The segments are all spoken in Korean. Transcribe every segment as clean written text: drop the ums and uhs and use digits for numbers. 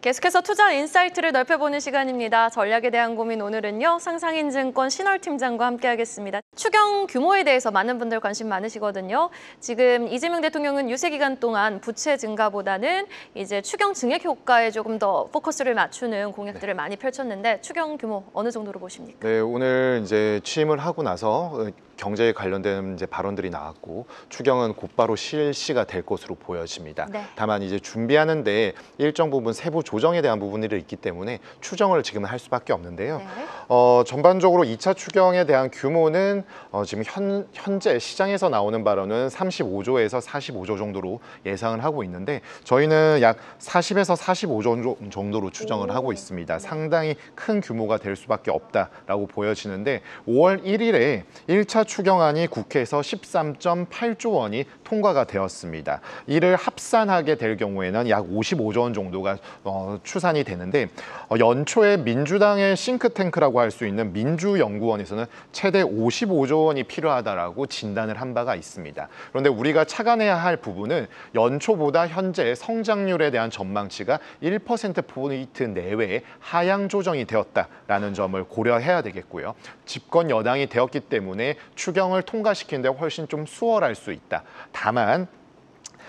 계속해서 투자 인사이트를 넓혀보는 시간입니다. 전략에 대한 고민 오늘은요. 상상인증권 신월팀장과 함께하겠습니다. 추경 규모에 대해서 많은 분들 관심 많으시거든요. 지금 이재명 대통령은 유세 기간 동안 부채 증가보다는 이제 추경 증액 효과에 조금 더 포커스를 맞추는 공약들을 많이 펼쳤는데 추경 규모 어느 정도로 보십니까? 네, 오늘 이제 취임을 하고 나서 경제에 관련된 이제 발언들이 나왔고 추경은 곧바로 실시가 될 것으로 보여집니다. 네. 다만 이제 준비하는데 일정 부분 세부 조정에 대한 부분들이 있기 때문에 추정을 지금은 할 수밖에 없는데요. 네. 전반적으로 2차 추경에 대한 규모는 지금 현재 시장에서 나오는 발언은 35조에서 45조 정도로 예상을 하고 있는데 저희는 약 40에서 45조 정도로 추정을 하고 있습니다. 상당히 큰 규모가 될 수밖에 없다라고 보여지는데 5월 1일에 1차 추경안이 국회에서 13.8조 원이 통과가 되었습니다. 이를 합산하게 될 경우에는 약 55조 원 정도가 추산이 되는데 연초에 민주당의 싱크탱크라고 할 수 있는 민주연구원에서는 최대 55조 원이 필요하다라고 진단을 한 바가 있습니다. 그런데 우리가 착안해야 할 부분은 연초보다 현재 성장률에 대한 전망치가 1%포인트 내외의 하향 조정이 되었다라는 점을 고려해야 되겠고요. 집권 여당이 되었기 때문에 추경을 통과시키는 데 훨씬 좀 수월할 수 있다. 다만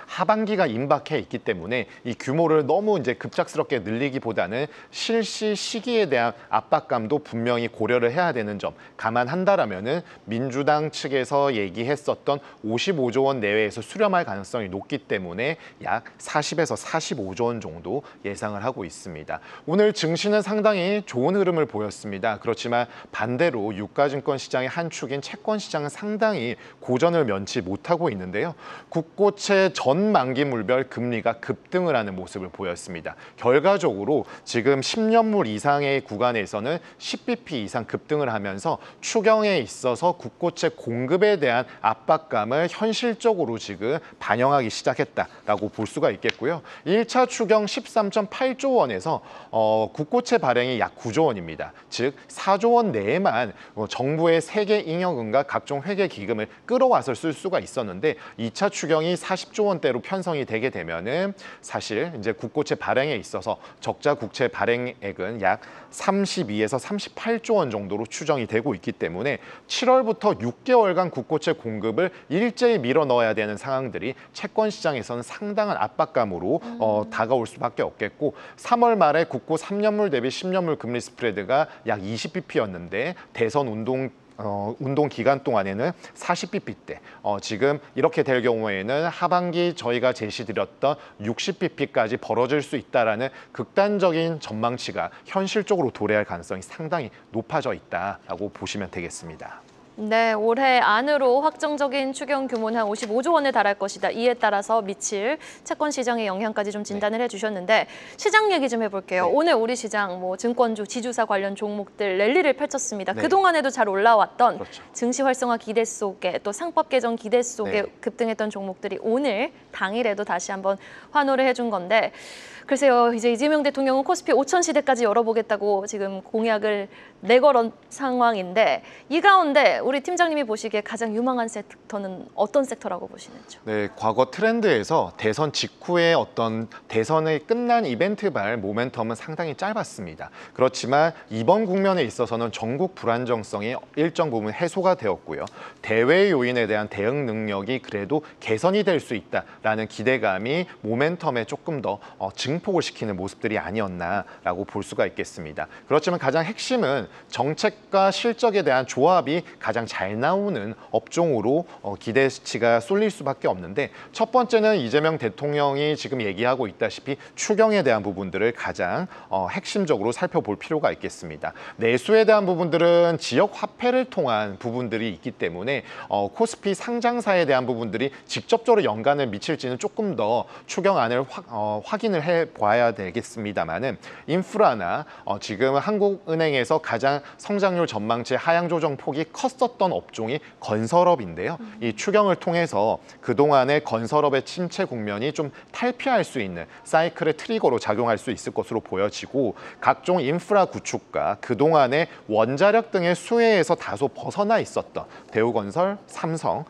하반기가 임박해 있기 때문에 이 규모를 너무 이제 급작스럽게 늘리기보다는 실시 시기에 대한 압박감도 분명히 고려를 해야 되는 점 감안한다라면은 민주당 측에서 얘기했었던 55조 원 내외에서 수렴할 가능성이 높기 때문에 약 40에서 45조 원 정도 예상을 하고 있습니다. 오늘 증시는 상당히 좋은 흐름을 보였습니다. 그렇지만 반대로 유가증권 시장의 한 축인 채권 시장은 상당히 고전을 면치 못하고 있는데요. 국고채 전 만기물별 금리가 급등을 하는 모습을 보였습니다. 결과적으로 지금 10년물 이상의 구간에서는 10bp 이상 급등을 하면서 추경에 있어서 국고채 공급에 대한 압박감을 현실적으로 지금 반영하기 시작했다라고 볼 수가 있겠고요. 1차 추경 13.8조 원에서 국고채 발행이 약 9조 원입니다. 즉 4조 원 내에만 정부의 세계 잉여금과 각종 회계 기금을 끌어와서 쓸 수가 있었는데 2차 추경이 40조 원대 로 편성이 되게 되면은 사실 이제 국고채 발행에 있어서 적자 국채 발행액은 약 32에서 38조 원 정도로 추정이 되고 있기 때문에 7월부터 6개월간 국고채 공급을 일제히 밀어 넣어야 되는 상황들이 채권 시장에서는 상당한 압박감으로 다가올 수밖에 없겠고 3월 말에 국고 3년물 대비 10년물 금리 스프레드가 약 20bp였는데 대선 운동 기간 동안에는 40bp대. 지금 이렇게 될 경우에는 하반기 저희가 제시드렸던 60bp까지 벌어질 수 있다라는 극단적인 전망치가 현실적으로 도래할 가능성이 상당히 높아져 있다라고 보시면 되겠습니다. 네, 올해 안으로 확정적인 추경 규모는 한 55조 원에 달할 것이다. 이에 따라서 미칠 채권 시장의 영향까지 좀 진단을 해주셨는데 시장 얘기 좀 해볼게요. 네. 오늘 우리 시장 증권주, 지주사 관련 종목들 랠리를 펼쳤습니다. 네. 그동안에도 잘 올라왔던 그렇죠. 증시 활성화 기대 속에 또 상법 개정 기대 속에 급등했던 종목들이 오늘 당일에도 다시 한번 환호를 해준 건데 글쎄요, 이제 이재명 대통령은 코스피 5천 시대까지 열어보겠다고 지금 공약을 내걸은 상황인데 이 가운데 우리 팀장님이 보시기에 가장 유망한 섹터는 어떤 섹터라고 보시는지요? 네, 과거 트렌드에서 대선 직후에 어떤 대선의 끝난 이벤트발 모멘텀은 상당히 짧았습니다. 그렇지만 이번 국면에 있어서는 전국 불안정성이 일정 부분 해소가 되었고요. 대외 요인에 대한 대응 능력이 그래도 개선이 될 수 있다라는 기대감이 모멘텀에 조금 더 증폭을 시키는 모습들이 아니었나라고 볼 수가 있겠습니다. 그렇지만 가장 핵심은 정책과 실적에 대한 조합이 가장 잘 나오는 업종으로 기대치가 쏠릴 수밖에 없는데 첫 번째는 이재명 대통령이 지금 얘기하고 있다시피 추경에 대한 부분들을 가장 핵심적으로 살펴볼 필요가 있겠습니다. 내수에 대한 부분들은 지역 화폐를 통한 부분들이 있기 때문에 코스피 상장사에 대한 부분들이 직접적으로 연관을 미칠지는 조금 더 추경안을 확인을 해봐야 되겠습니다만은 인프라나 지금 한국은행에서 가장 성장률 전망치 하향 조정 폭이 컸었던 업종이 건설업인데요. 이 추경을 통해서 그동안의 건설업의 침체 국면이 좀 탈피할 수 있는 사이클의 트리거로 작용할 수 있을 것으로 보여지고 각종 인프라 구축과 그동안의 원자력 등의 수혜에서 다소 벗어나 있었던 대우건설, 삼성,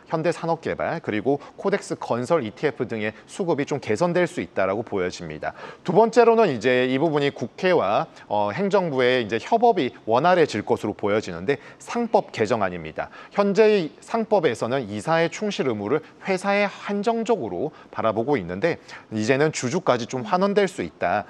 현대산업개발 그리고 코덱스 건설 ETF 등의 수급이 좀 개선될 수 있다라고 보여집니다. 두 번째로는 이제 이 부분이 국회와 행정부의 이제 협업이 원활해질 것으로 보여지는데 상법 개정안입니다. 현재의 상법에서는 이사의 충실 의무를 회사에 한정적으로 바라보고 있는데 이제는 주주까지 좀 환원될 수 있다,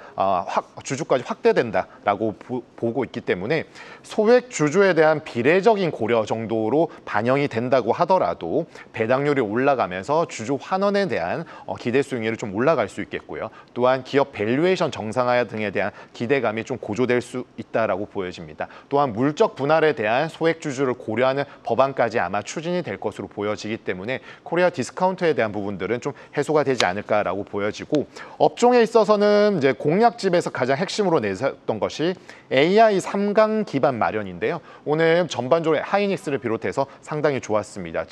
주주까지 확대된다라고 보고 있기 때문에 소액 주주에 대한 비례적인 고려 정도로 반영이 된다고 하더라도 배당률이 올라가면서 주주 환원에 대한 기대 수익률이 좀 올라갈 수 있겠고요. 또한 기업 밸류에이션 정상화 등에 대한 기대감이 좀 고조될 수 있다라고 보여집니다. 또한 물적 분할에 대한 소액 주주를 고려하는 법안까지 아마 추진이 될 것으로 보여지기 때문에 코리아 디스카운트에 대한 부분들은 좀 해소가 되지 않을까라고 보여지고, 업종에 있어서는 이제 공약집에서 가장 핵심으로 내세웠던 것이 AI 3강 기반 마련인데요. 오늘 전반적으로 하이닉스를 비롯해서 상당히 좋았습니다.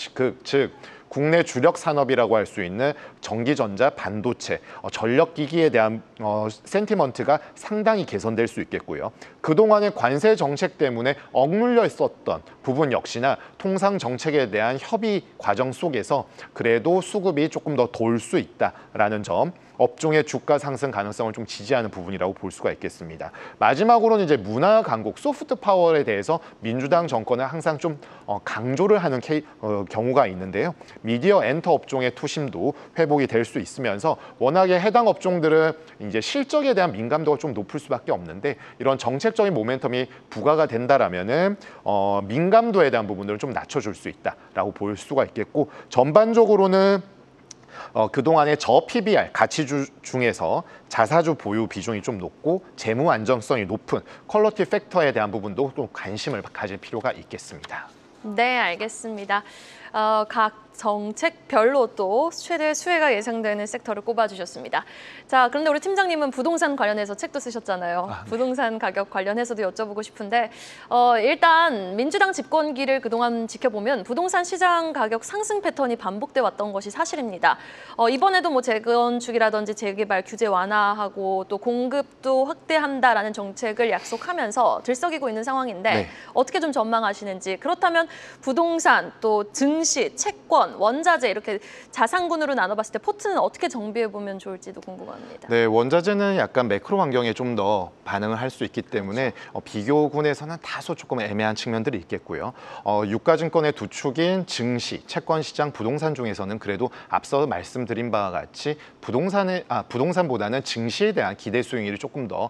즉 국내 주력 산업이라고 할 수 있는 전기전자, 반도체, 전력기기에 대한 센티먼트가 상당히 개선될 수 있겠고요. 그동안의 관세 정책 때문에 억눌려 있었던 부분 역시나 통상 정책에 대한 협의 과정 속에서 그래도 수급이 조금 더 돌 수 있다라는 점, 업종의 주가 상승 가능성을 좀 지지하는 부분이라고 볼 수가 있겠습니다. 마지막으로는 이제 문화 강국, 소프트 파워에 대해서 민주당 정권은 항상 좀 강조를 하는 경우가 있는데요. 미디어 엔터 업종의 투심도 회복이 될 수 있으면서 워낙에 해당 업종들은 이제 실적에 대한 민감도가 좀 높을 수밖에 없는데 이런 정책적인 모멘텀이 부과가 된다라면은 민감도에 대한 부분들을 좀 낮춰줄 수 있다라고 볼 수가 있겠고, 전반적으로는 그동안의 저 PBR 가치주 중에서 자사주 보유 비중이 좀 높고 재무 안정성이 높은 퀄리티 팩터에 대한 부분도 또 관심을 가질 필요가 있겠습니다. 네, 알겠습니다. 각 정책별로 또 최대 수혜가 예상되는 섹터를 꼽아주셨습니다. 자, 그런데 우리 팀장님은 부동산 관련해서 책도 쓰셨잖아요. 네. 부동산 가격 관련해서도 여쭤보고 싶은데 일단 민주당 집권기를 그동안 지켜보면 부동산 시장 가격 상승 패턴이 반복돼 왔던 것이 사실입니다. 이번에도 뭐 재건축이라든지 재개발 규제 완화하고 또 공급도 확대한다라는 정책을 약속하면서 들썩이고 있는 상황인데 네. 어떻게 좀 전망하시는지, 그렇다면 부동산 또 증시, 채권, 원자재 이렇게 자산군으로 나눠봤을 때 포트는 어떻게 정비해보면 좋을지도 궁금합니다. 네, 원자재는 약간 매크로 환경에 좀 더 반응을 할 수 있기 때문에 비교군에서는 다소 조금 애매한 측면들이 있겠고요. 유가증권의 두 축인 증시, 채권 시장, 부동산 중에서는 그래도 앞서 말씀드린 바와 같이 부동산보다는 증시에 대한 기대 수익률이 조금 더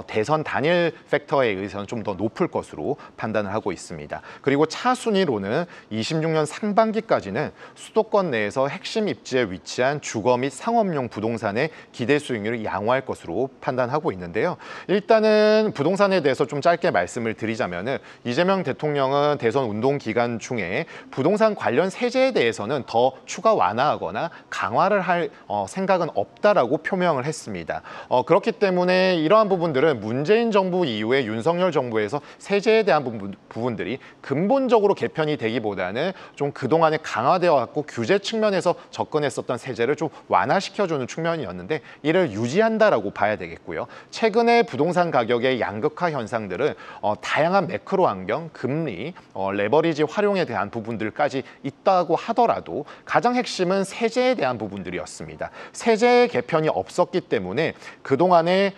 대선 단일 팩터에 의해서는 좀 더 높을 것으로 판단을 하고 있습니다. 그리고 차순위로는 26년 상반기까지는 수도권 내에서 핵심 입지에 위치한 주거 및 상업용 부동산의 기대 수익률을 양호할 것으로 판단하고 있는데요. 일단은 부동산에 대해서 좀 짧게 말씀을 드리자면은 이재명 대통령은 대선 운동 기간 중에 부동산 관련 세제에 대해서는 더 추가 완화하거나 강화를 할 생각은 없다라고 표명을 했습니다. 그렇기 때문에 이러한 부분들은 문재인 정부 이후에 윤석열 정부에서 세제에 대한 부분들이 근본적으로 개편이 되기보다는 좀 그동안에 강화되어 왔고 규제 측면에서 접근했었던 세제를 좀 완화시켜주는 측면이었는데 이를 유지한다라고 봐야 되겠고요. 최근에 부동산 가격의 양극화 현상들은 다양한 매크로 환경, 금리, 레버리지 활용에 대한 부분들까지 있다고 하더라도 가장 핵심은 세제에 대한 부분들이었습니다. 세제 개편이 없었기 때문에 그동안의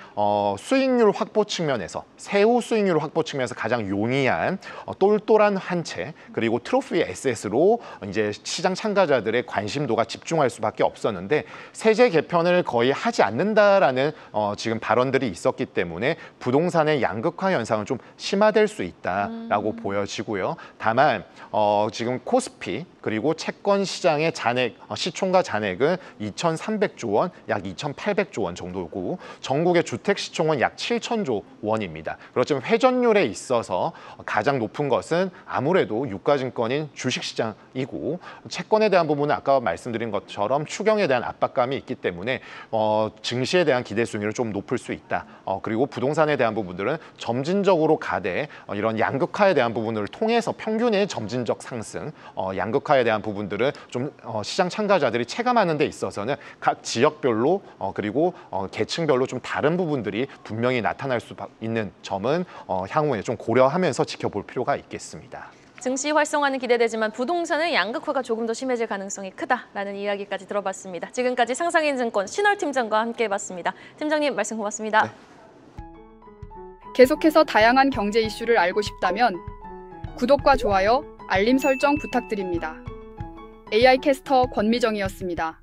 수익률 확보 측면에서, 세후 수익률 확보 측면에서 가장 용이한 똘똘한 한 채, 그리고 트로피 에셋으로 이제 시장 참가자들의 관심도가 집중할 수밖에 없었는데 세제 개편을 거의 하지 않는다라는 지금 발언들이 있었기 때문에 부동산의 양극화 현상은 좀 심화될 수 있다라고 보여지고요. 다만 지금 코스피 그리고 채권 시장의 잔액, 시총과 잔액은 2,300조 원, 약 2,800조 원 정도고 전국의 주택 시총은 약 7,000조 원입니다. 그렇지만 회전율에 있어서 가장 높은 것은 아무래도 유가증권인 주식시장이고 채권에 대한 부분은 아까 말씀드린 것처럼 추경에 대한 압박감이 있기 때문에 증시에 대한 기대 수익률이 좀 높을 수 있다. 그리고 부동산에 대한 부분들은 점진적으로 가되 이런 양극화에 대한 부분을 통해서 평균의 점진적 상승, 양극화에 대한 부분들은 좀 시장 참가자들이 체감하는 데 있어서는 각 지역별로 그리고 계층별로 좀 다른 부분들이 분명히 나타날 수 있는 점은 향후에 좀 고려하면서 지켜볼 필요가 있겠습니다. 증시 활성화는 기대되지만 부동산은 양극화가 조금 더 심해질 가능성이 크다라는 이야기까지 들어봤습니다. 지금까지 상상인증권 신월 팀장과 함께해봤습니다. 팀장님 말씀 고맙습니다. 네. 계속해서 다양한 경제 이슈를 알고 싶다면 구독과 좋아요, 알림 설정 부탁드립니다. AI 캐스터 권미정이었습니다.